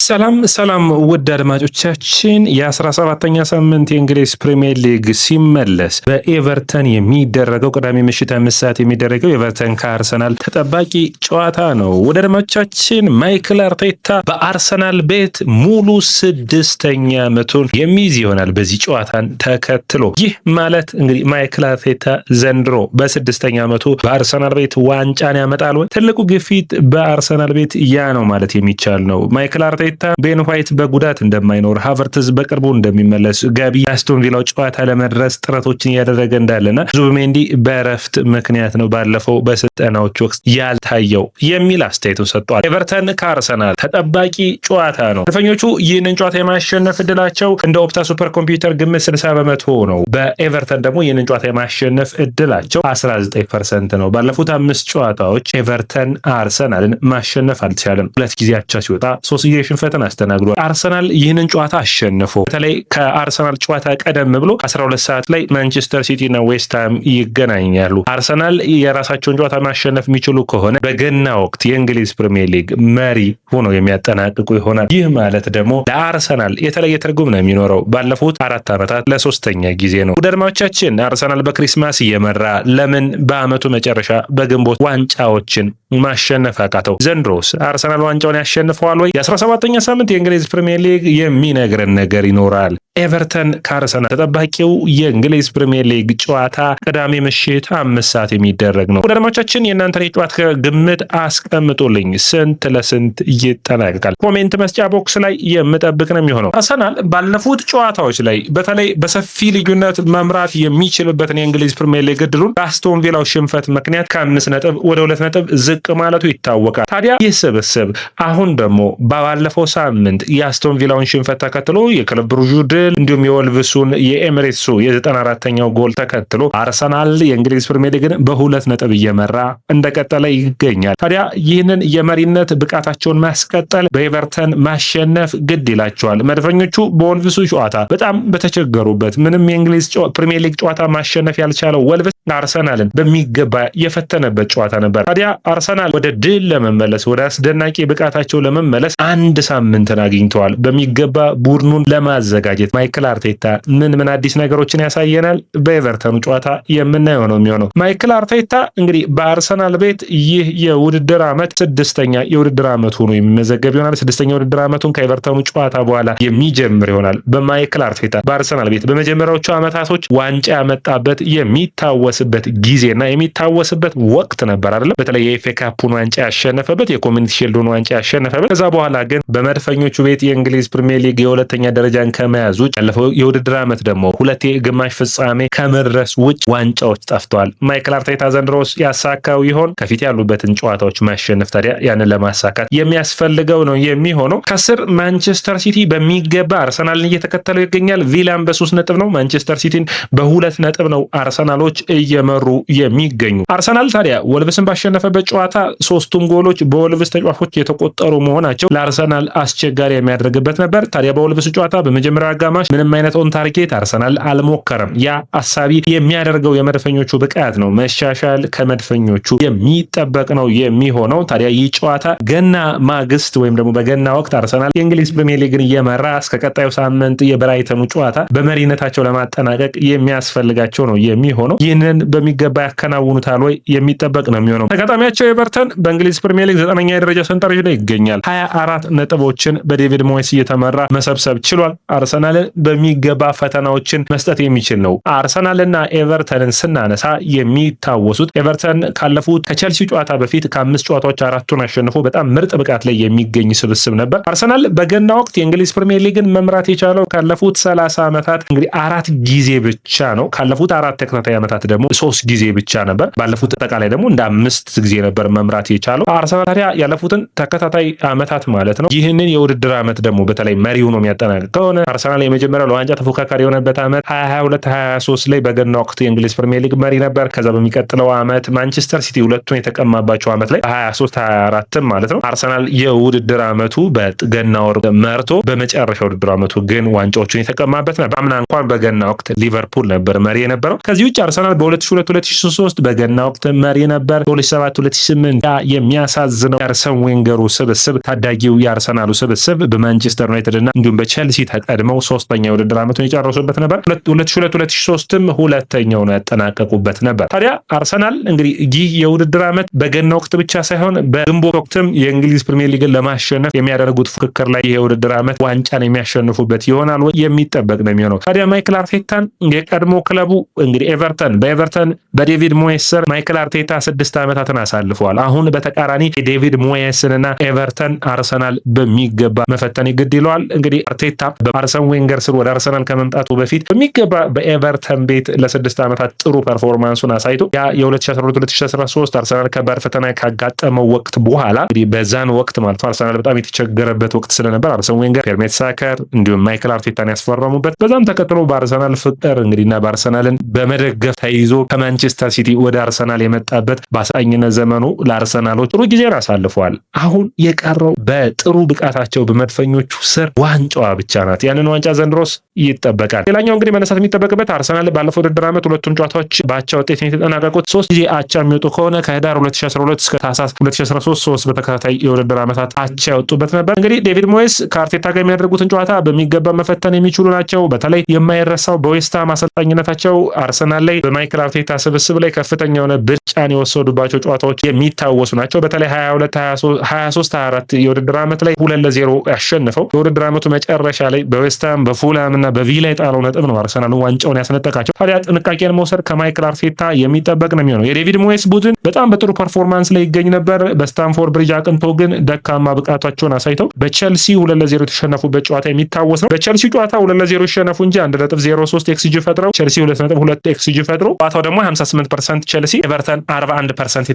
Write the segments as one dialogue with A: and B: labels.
A: ሰላም ውድ አድማጮቻችን የ17ኛ ሳምንት የእንግሊዝ ፕሪሚየር ሊግ ሲመለስ በኤቨርተን የሚደረገው ቅዳሜ ምሽት 5 ሰዓት የሚደረገው ኤቨርተን ከአርሰናል ተጠባቂ ጨዋታ ነው። ወደ አድማጮቻችን ማይክል አርቴታ በአርሰናል ቤት ሙሉ 6ኛ ዓመቱን የሚይዝ ይሆናል በዚህ ጨዋታን ተከትሎ። ይህ ማለት እንግዲህ ማይክል አርቴታ ዘንድሮ በ6ኛ ዓመቱ በአርሰናል ቤት ዋንጫን ያመጣል ወይ? ትልቁ ግፊት በአርሰናል ቤት ያ ነው ማለት የሚቻል ነው። ማይክል አርቴታ ቤን ዋይት በጉዳት እንደማይኖር፣ ሃቨርትዝ በቅርቡ እንደሚመለስ፣ ጋቢ አስቶን ቪላው ጨዋታ ለመድረስ ጥረቶችን እያደረገ እንዳለና ዙቢሜንዲ በእረፍት ምክንያት ነው ባለፈው በስልጠናዎች ወቅት ያልታየው የሚል አስተያየቱን ሰጥቷል። ኤቨርተን ከአርሰናል ተጠባቂ ጨዋታ ነው። መድፈኞቹ ይህንን ጨዋታ የማሸነፍ እድላቸው እንደ ኦፕታ ሱፐር ኮምፒውተር ግምት 60% ነው። በኤቨርተን ደግሞ ይህንን ጨዋታ የማሸነፍ እድላቸው 19% ነው። ባለፉት 5 ጨዋታዎች ኤቨርተን አርሰናልን ማሸነፍ አልቻለም። 2 ጊዜ አቻ ሲወጣ 3 ጊዜ ሽንፈትን አስተናግዷል። አርሰናል ይህንን ጨዋታ አሸንፎ በተለይ ከአርሰናል ጨዋታ ቀደም ብሎ 12 ሰዓት ላይ ማንቸስተር ሲቲ እና ዌስትሃም ይገናኛሉ። አርሰናል የራሳቸውን ጨዋታ ማሸነፍ የሚችሉ ከሆነ በገና ወቅት የእንግሊዝ ፕሪሚየር ሊግ መሪ ሆነው የሚያጠናቅቁ ይሆናል። ይህ ማለት ደግሞ ለአርሰናል የተለየ ትርጉም ነው የሚኖረው። ባለፉት 4 ዓመታት ለ3ኛ ጊዜ ነው። ውድ አድማጮቻችን አርሰናል በክሪስማስ እየመራ ለምን በአመቱ መጨረሻ በግንቦት ዋንጫዎችን ማሸነፍ አቃተው? ዘንድሮስ አርሰናል ዋንጫውን ያሸንፈዋል ወይ? የ17ኛ ሳምንት የእንግሊዝ ፕሪሚየር ሊግ የሚነግረን ነገር ይኖራል። ኤቨርተን ከአርሰናል ተጠባቂው የእንግሊዝ ፕሪሚየር ሊግ ጨዋታ ቅዳሜ ምሽት 5 ሰዓት የሚደረግ ነው። ወደ አድማጮቻችን የእናንተን የጨዋታ ግምት አስቀምጡልኝ። ስንት ለስንት ይጠናቀቃል? ኮሜንት መስጫ ቦክስ ላይ የምጠብቅ ነው የሚሆነው። አርሰናል ባለፉት ጨዋታዎች ላይ በተለይ በሰፊ ልዩነት መምራት የሚችልበትን የእንግሊዝ ፕሪሚየር ሊግ እድሉን በአስቶን ቪላው ሽንፈት ምክንያት ከ5 ነጥብ ወደ 2 ነጥብ ዝቅ ማለቱ ይታወቃል። ታዲያ ይህ ስብስብ አሁን ደግሞ ባለፈው ሳምንት የአስቶን ቪላውን ሽንፈት ተከትሎ የክለብ ብሩዥ ድል እንዲሁም የወልቭሱን የኤሚሬትሱ የ94ኛው ጎል ተከትሎ አርሰናል የእንግሊዝ ፕሪሚየር ሊግን በ2 ነጥብ እየመራ እንደቀጠለ ይገኛል። ታዲያ ይህንን የመሪነት ብቃታቸውን ማስቀጠል በኤቨርተን ማሸነፍ ግድ ይላቸዋል። መድፈኞቹ በወልቭሱ ጨዋታ በጣም በተቸገሩበት ምንም የእንግሊዝ ፕሪሚየር ሊግ ጨዋታ ማሸነፍ ያልቻለው ወልቭስ አርሰናልን በሚገባ የፈተነበት ጨዋታ ነበር። ታዲያ አርሰናል ወደ ድል ለመመለስ ወደ አስደናቂ ብቃታቸው ለመመለስ 1 ሳምንትን አግኝተዋል በሚገባ ቡድኑን ለማዘጋጀት። ማይክል አርቴታ ምን አዲስ ነገሮችን ያሳየናል? በኤቨርተኑ ጨዋታ የምናየው ነው የሚሆነው። ማይክል አርቴታ እንግዲህ በአርሰናል ቤት ይህ የውድድር ዓመት 6ኛ የውድድር ዓመት ሆኖ የሚመዘገብ ይሆናል። 6ኛ የውድድር ዓመቱን ከኤቨርተኑ ጨዋታ በኋላ የሚጀምር ይሆናል። በማይክል አርቴታ በአርሰናል ቤት በመጀመሪያዎቹ ዓመታቶች ዋንጫ ያመጣበት የሚታወስበት ጊዜና የሚታወስበት ወቅት ነበር አይደለም? በተለይ የኤፍኤ ካፑን ዋንጫ ያሸነፈበት፣ የኮሚኒቲ ሺልዱን ዋንጫ ያሸነፈበት። ከዛ በኋላ ግን በመድፈኞቹ ቤት የእንግሊዝ ፕሪሚየር ሊግ የሁለተኛ ደረጃን ከመያዝ ውጭ ያለፈው የውድድር ዓመት ደግሞ 2 የግማሽ ፍጻሜ ከመድረስ ውጭ ዋንጫዎች ጠፍተዋል። ማይክል አርቴታ ዘንድሮስ ያሳካው ይሆን? ከፊት ያሉበትን ጨዋታዎች ማሸነፍ ታዲያ ያንን ለማሳካት የሚያስፈልገው ነው የሚሆነው። ከስር ማንቸስተር ሲቲ በሚገባ አርሰናልን እየተከተለው ይገኛል። ቪላን በ3 ነጥብ ነው፣ ማንቸስተር ሲቲን በ2 ነጥብ ነው አርሰናሎች እየመሩ የሚገኙ። አርሰናል ታዲያ ወልቭስን ባሸነፈበት ጨዋታ 3ቱም ጎሎች በወልቭስ ተጫዋቾች የተቆጠሩ መሆናቸው ለአርሰናል አስቸጋሪ የሚያደርግበት ነበር። ታዲያ በወልቭስ ጨዋታ በመጀመሪያው አጋማሽ ምንም አይነት ኦን ታርጌት አርሰናል አልሞከረም። ያ አሳቢ የሚያደርገው የመድፈኞቹ ብቃት ነው። መሻሻል ከመድፈኞቹ የሚጠበቅ ነው የሚሆነው። ታዲያ ይህ ጨዋታ ገና ማግስት ወይም ደግሞ በገና ወቅት አርሰናል የእንግሊዝ ፕሪሚየር ሊግን እየመራ እስከ ቀጣዩ ሳምንት የብራይተኑ ጨዋታ በመሪነታቸው ለማጠናቀቅ የሚያስፈልጋቸው ነው የሚሆነው። ይህንን በሚገባ ያከናውኑታል ወይ የሚጠበቅ ነው የሚሆነው። ተጋጣሚያቸው ኤቨርተን በእንግሊዝ ፕሪሚየር ሊግ 9ኛ የደረጃ ሰንጠረዥ ላይ ይገኛል። 24 ነጥቦችን በዴቪድ ሞይስ እየተመራ መሰብሰብ ችሏል። አርሰናልን በሚገባ ፈተናዎችን መስጠት የሚችል ነው። አርሰናልና ኤቨርተንን ስናነሳ የሚታወሱት ኤቨርተን ካለፉት ከቼልሲ ጨዋታ በፊት ከ5 ጨዋታዎች 4ቱን አሸንፎ በጣም ምርጥ ብቃት ላይ የሚገኝ ስብስብ ነበር። አርሰናል በገና ወቅት የእንግሊዝ ፕሪሚየር ሊግን መምራት የቻለው ካለፉት 30 ዓመታት እንግዲህ 4 ጊዜ ብቻ ነው። ካለፉት 4 ተከታታይ ዓመታት ደግሞ 3 ጊዜ ብቻ ነበር። ባለፉት አጠቃላይ ደግሞ እንደ 5 ጊዜ ነበር መምራት የቻለው። አርሰናል ታዲያ ያለፉትን ተከታታይ ዓመታት ማለት ነው ይህንን የውድድር ዓመት ደግሞ በተለይ መሪው ነው የሚያጠናቅቅ ከሆነ አርሰናል የመጀመሪያው ለዋንጫ ተፎካካሪ የሆነበት ዓመት 2022-23 ላይ በገና ወቅት የእንግሊዝ ፕሪሚየር ሊግ መሪ ነበር። ከዛ በሚቀጥለው ዓመት ማንቸስተር ሲቲ ሁለቱን የተቀማባቸው ዓመት ላይ 23-24 ማለት ነው አርሰናል የውድድር ዓመቱ በገና ወር መርቶ በመጨረሻ ውድድር ዓመቱ ግን ዋንጫዎቹን የተቀማበት ነበር። አምና እንኳን በገና ወቅት ሊቨርፑል ነበር መሪ የነበረው። ከዚህ ውጭ አርሰናል በ2002-2003 በገና ወቅት መሪ ነበር። በ2007-2008 የሚያሳዝነው የአርሰን ዌንገሩ ስብስብ ታዳጊው የአርሰናሉ ስብስብ በማንቸስተር ዩናይትድ እና እንዲሁም በቼልሲ ተቀድመው ሶስተኛ የውድድር ዓመቱን የጨረሱበት ነበር። 2002-2003ም ሁለተኛው ነው ያጠናቀቁበት ነበር። ታዲያ አርሰናል እንግዲህ ይህ የውድድር ዓመት በገና ወቅት ብቻ ሳይሆን በግንቦት ወቅትም የእንግሊዝ ፕሪሚየር ሊግን ለማሸነፍ የሚያደርጉት ፉክክር ላይ ይህ የውድድር ዓመት ዋንጫን የሚያሸንፉበት ይሆናል ወይ የሚጠበቅ ነው የሚሆነው። ታዲያ ማይክል አርቴታን የቀድሞ ክለቡ እንግዲህ ኤቨርተን በዴቪድ ሞየስ ስር ማይክል አርቴታ 6 ዓመታትን አሳልፈዋል። አሁን በተቃራኒ የዴቪድ ሞየስንና ኤቨርተን አርሰናል በሚገባ መፈተን ይግድ ይለዋል። እንግዲህ አርቴታ በአርሰን ዌንገር ስር ወደ አርሰናል ከመምጣቱ በፊት በሚገባ በኤቨርተን ቤት ለ6 ዓመታት ጥሩ ፐርፎርማንሱን አሳይቶ ያ የ2012-2013 አርሰናል ከባድ ፈተና ካጋጠመው ወቅት በኋላ እንግዲህ በዛን ወቅት ማለት አርሰናል በጣም የተቸገረበት ወቅት ስለነበር አርሰን ዌንገር፣ ፒየር ሜርቴሳከር እንዲሁም ማይክል አርቴታን ያስፈረሙበት በዛም ተከትሎ በአርሰናል ፍቅር እንግዲህና በአርሰናልን በመደገፍ ተይዞ ከማንቸስተር ሲቲ ወደ አርሰናል የመጣበት በአሰልጣኝነት ዘመኑ ለአርሰናሎች ጥሩ ጊዜን አሳልፈዋል። አሁን የቀረው በጥሩ ብቃታቸው በመድፈኞቹ ስር ዋንጫዋ ብቻ ናት። ያንን ዋንጫ ዘንድሮስ ይጠበቃል። ሌላኛው እንግዲህ መነሳት የሚጠበቅበት አርሰናል ባለፈው ውድድር ዓመት ሁለቱም ጨዋታዎች በአቻ ውጤት የተጠናቀቁት 3 ጊዜ አቻ የሚወጡ ከሆነ ከህዳር 2012 እስከ ታህሳስ 2013 3 በተከታታይ የውድድር ዓመታት አቻ ያወጡበት ነበር። እንግዲህ ዴቪድ ሞየስ ከአርቴታ ጋር የሚያደርጉትን ጨዋታ በሚገባ መፈተን የሚችሉ ናቸው። በተለይ የማይረሳው በዌስትሃም አሰልጣኝነታቸው አርሰናል ላይ በማይክል አርቴታ ስብስብ ላይ ከፍተኛ የሆነ ብልጫን የወሰዱባቸው ጨዋታዎች የሚታወሱ ናቸው። በተለይ 22-23-24 የውድድር ዓመት ላይ 2-0 ያሸንፈው የውድድር ዓመቱ መጨረሻ ላይ በዌስትሃም በፉልሃም እና በቪላ የጣለው ነጥብ ነው አርሰናል ዋንጫውን ያስነጠቃቸው። ታዲያ ጥንቃቄን መውሰድ ከማይክል አርቴታ የሚጠበቅ ነው የሚሆነው። የዴቪድ ሞየስ ቡድን በጣም በጥሩ ፐርፎርማንስ ላይ ይገኝ ነበር። በስታንፎርድ ብሪጅ አቅንቶ ግን ደካማ ብቃታቸውን አሳይተው በቼልሲ 2-0 የተሸነፉበት ጨዋታ የሚታወስ ነው። በቼልሲ ጨዋታ 2-0 ይሸነፉ እንጂ 1.03 ኤክስጂ ፈጥረው ቼልሲ 2.2 ኤክስጂ ፈጥሮ ጨዋታው ደግሞ 58% ቼልሲ፣ ኤቨርተን 42%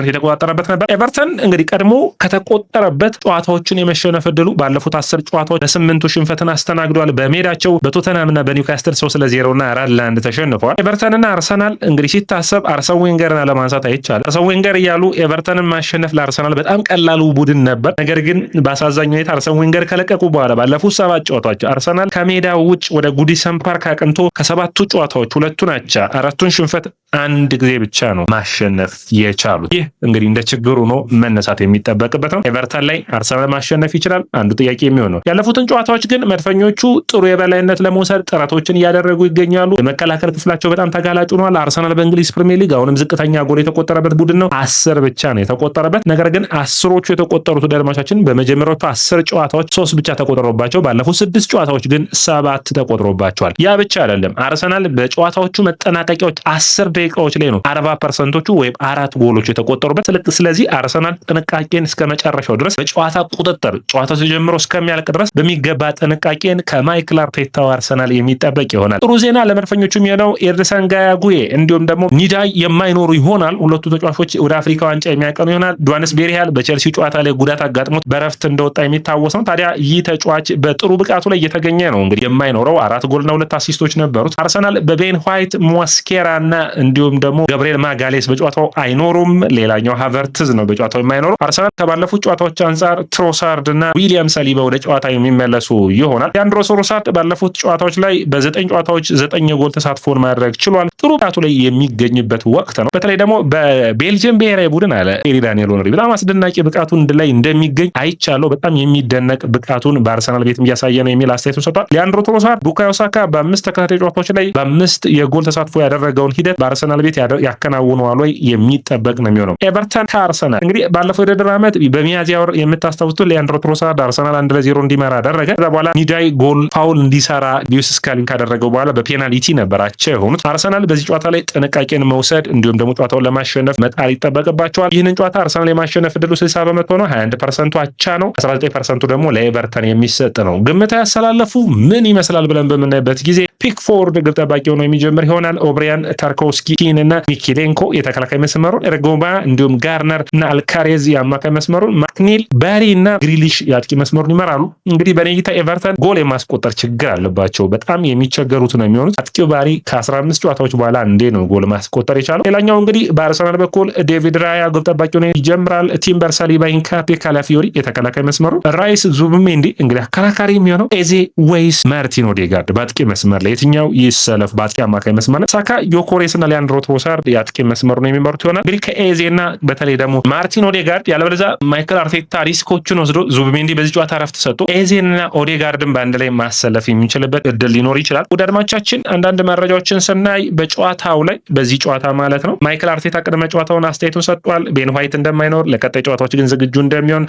A: የተቆጣጠረበት ነበር። ኤቨርተን እንግዲህ ቀድሞ ከተቆጠረበት ጨዋታዎችን የመሸነፍ እድሉ ባለፉት 10 ጨዋታዎች በ8ቱ ሽንፈትን አስተናግዷል። በሜዳቸው በቶተንሃም እና በኒውካስትል 3-0 እና 4-1 ተሸንፈዋል። ኤቨርተንና አርሰናል እንግዲህ ሲታሰብ አርሰን ዌንገርን አለማንሳት አይቻልም። አርሰን ዌንገር እያሉ ኤቨርተንን ማሸነፍ ለአርሰናል በጣም ቀላሉ ቡድን ነበር። ነገር ግን በአሳዛኝ ሁኔታ አርሰን ዌንገር ከለቀቁ በኋላ ባለፉት 7 ጨዋታዎች አርሰናል ከሜዳ ውጭ ወደ ጉዲሰን ፓርክ አቅንቶ ከ7ቱ ጨዋታዎች 2ቱን አቻ 4ቱን ሽንፈት አንድ ጊዜ ብቻ ነው ማሸነፍ የቻሉት። ይህ እንግዲህ እንደ ችግሩ ነው መነሳት የሚጠበቅበት ነው። ኤቨርተን ላይ አርሰናል ማሸነፍ ይችላል አንዱ ጥያቄ የሚሆነው። ያለፉትን ጨዋታዎች ግን መድፈኞቹ ጥሩ የበላይነት ለመውሰድ ጥረቶችን እያደረጉ ይገኛሉ። የመከላከል ክፍላቸው በጣም ተጋላጭ ሆኗል። አርሰናል በእንግሊዝ ፕሪሚየር ሊግ አሁንም ዝቅተኛ ጎል የተቆጠረበት ቡድን ነው። 10 ብቻ ነው የተቆጠረበት። ነገር ግን 10ዎቹ የተቆጠሩት ደልማቻችን በመጀመሪያዎቹ 10 ጨዋታዎች 3 ብቻ ተቆጥሮባቸው ባለፉት 6 ጨዋታዎች ግን 7 ተቆጥሮባቸዋል። ያ ብቻ አይደለም። አርሰናል በጨዋታዎቹ መጠናቀቂያዎች 10 ደቂቃዎች ላይ ነው 40%ዎቹ ወይም 4 ጎሎች የተቆጠሩበት። ስለዚህ አርሰናል ጥንቃቄን እስከ መጨረሻው ድረስ በጨዋታ ቁጥጥር ጨዋታው ተጀምሮ እስከሚያልቅ ድረስ በሚገባ ጥንቃቄን ከማይክል አርቴታው አርሰናል የሚጠበቅ ይሆናል። ጥሩ ዜና ለመድፈኞቹ የሚሆነው ኤርሰን ጋያጉዬ እንዲሁም ደግሞ ኒዳይ የማይኖሩ ይሆናል። ሁለቱ ተጫዋቾች ወደ አፍሪካ ዋንጫ የሚያቀኑ ይሆናል። ዱዋንስ ቤሪያል በቼልሲ ጨዋታ ላይ ጉዳት አጋጥሞት በረፍት እንደወጣ የሚታወስ ነው። ታዲያ ይህ ተጫዋች በጥሩ ብቃቱ ላይ እየተገኘ ነው። እንግዲህ የማይኖረው 4 ጎልና 2 አሲስቶች ነበሩት። አርሰናል በቤን ዋይት፣ ሞስኬራ እና እንዲሁም ደግሞ ገብርኤል ማጋሌስ በጨዋታው አይኖሩም። ሌላኛው ሃቨርትዝ ነው በጨዋታው የማይኖረው። አርሰናል ከባለፉት ጨዋታዎች አንጻር ትሮሳርድ እና ዊሊያም ሳሊባ ወደ ጨዋታ የሚመለሱ ይሆናል። ያንድሮ ትሮሳርድ ባለፉት ጨዋታዎች ላይ በ9 ጨዋታዎች 9 የጎል ተሳትፎን ማድረግ ችሏል። ጥሩ ብቃቱ ላይ የሚገኝበት ወቅት ነው። በተለይ ደግሞ በቤልጅየም ብሔራዊ ቡድን አለ ኤሪ ዳንኤል ኦነሪ በጣም አስደናቂ ብቃቱን ላይ እንደሚገኝ አይቻለው። በጣም የሚደነቅ ብቃቱን በአርሰናል ቤት እያሳየ ነው የሚል አስተያየቱን ሰጥቷል። ሊያንድሮ ትሮሳርድ ቡካዮ ሳካ በ5 ተከታታይ ጨዋታዎች ላይ በ5 የጎል ተሳትፎ ያደረገውን ሂደት በአርሰናል ቤት ያከናውነዋል ወይ የሚጠበቅ ነው የሚሆነው። ኤቨርተን ከአርሰናል እንግዲህ ባለፈው የውድድር ዓመት በሚያዝያ ወር የምታስታውሱት ሊያንድሮ ትሮሳርድ አርሰናል 1-0 እንዲመራ አደረገ። ከዛ በኋላ ኒዳይ ጎል ፋውል እንዲሰራ ሊዩስ ስካሊን ካደረገው በኋላ በፔናልቲ ነበራቸው የሆኑት። አርሰናል በዚህ ጨዋታ ላይ ጥንቃቄን መውሰድ እንዲሁም ደግሞ ጨዋታውን ለማሸነፍ መጣር ይጠበቅባቸዋል። ይህንን ጨዋታ አርሰናል የማሸነፍ እድሉ 60% ነው። 21% አቻ ነው። 19% ደግሞ ለኤቨርተን የሚሰጥ ነው። ግምት ያሰላለፉ ምን ይመስላል ብለን በምናይበት ጊዜ ፒክፎርድ ግብ ጠባቂ ሆኖ የሚጀምር ይሆናል። ኦብሪያን ታርኮውስኪ ኪን እና ሚኪሌንኮ የተከላካይ መስመሩን፣ ኤርጎባ እንዲሁም ጋርነር እና አልካሬዝ የአማካይ መስመሩን፣ ማክኔል ባሪ እና ግሪሊሽ የአጥቂ መስመሩን ይመራሉ። እንግዲህ በኔይታ ኤቨርተን ጎል የማስቆጠር ችግር አለባቸው። በጣም የሚቸገሩት ነው የሚሆኑት። አጥቂው ባሪ ከ15 ጨዋታዎች በኋላ እንዴ ነው ጎል ማስቆጠር የቻለው? ሌላኛው እንግዲህ በአርሰናል በኩል ዴቪድ ራያ ግብ ጠባቂ ሆኖ ይጀምራል። ቲምበር፣ ሳሊባ፣ ኢንካፔ፣ ካላፊዮሪ የተከላካይ መስመሩ፣ ራይስ፣ ዙብሜንዲ እንግዲህ አከራካሪ የሚሆነው ኤዜ ወይስ ማርቲን ኦዴጋርድ በአጥቂ መስመር ላይ የትኛው ይሰለፍ? በአጥቂ አማካይ መስመር ሳካ፣ ዮኮሬስ እና ሊያንድሮ ትሮሳርድ የአጥቂ መስመሩ ነው የሚመሩት ይሆናል። እንግዲህ ከኤዜ እና በተለይ ደግሞ ማርቲን ኦዴጋርድ ያለበለዚያ ማይክል አርቴታ ሪስኮችን ወስዶ ዙብሜንዲ በዚህ ጨዋታ ረፍት ሰጥቶ ኤዜን እና ኦዴጋርድን በአንድ ላይ ማሰለፍ የሚችልበት እድል ሊኖር ይችላል። ወደ አድማቻችን አንዳንድ መረጃዎችን ስናይ በጨዋታው ላይ በዚህ ጨዋታ ማለት ነው ማይክል አርቴታ ቅድመ ጨዋታውን አስተያየቱን ሰጥቷል። ቤን ዋይት እንደማይኖር ለቀጣይ ጨዋታዎች ግን ዝግጁ እንደሚሆን፣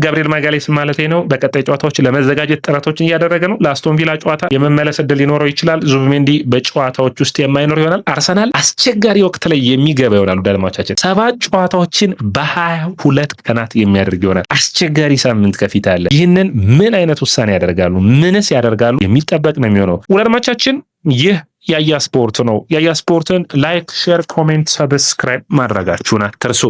A: ጋብሪኤል ማጋሌስ ማለት ነው በቀጣይ ጨዋታዎች ለመዘጋጀት ጥረቶችን እያደረገ ነው። ለአስቶን ቪላ ጨዋታ የመመለስ እድል ሊኖረው ይችላል። ዙብሜንዲ በጨዋታዎች ውስጥ የማይኖር ይሆናል። አርሰናል አስቸጋሪ ወቅት ላይ የሚገባ ይሆናል። ወደ አድማቻችን 7 ጨዋታዎችን በ22 ቀናት የሚያደርግ ይሆናል። አስቸጋሪ ሳምንት ከፊት አለ። ይህንን ምን አይነት ውሳኔ ያደርጋሉ? ምንስ ያደርጋሉ? የሚጠበቅ ነው የሚሆነው። ወደ አድማቻችን ይህ ያያ ስፖርት ነው። ያያ ስፖርትን ላይክ፣ ሼር፣ ኮሜንት፣ ሰብስክራይብ ማድረጋችሁን አትርሱ።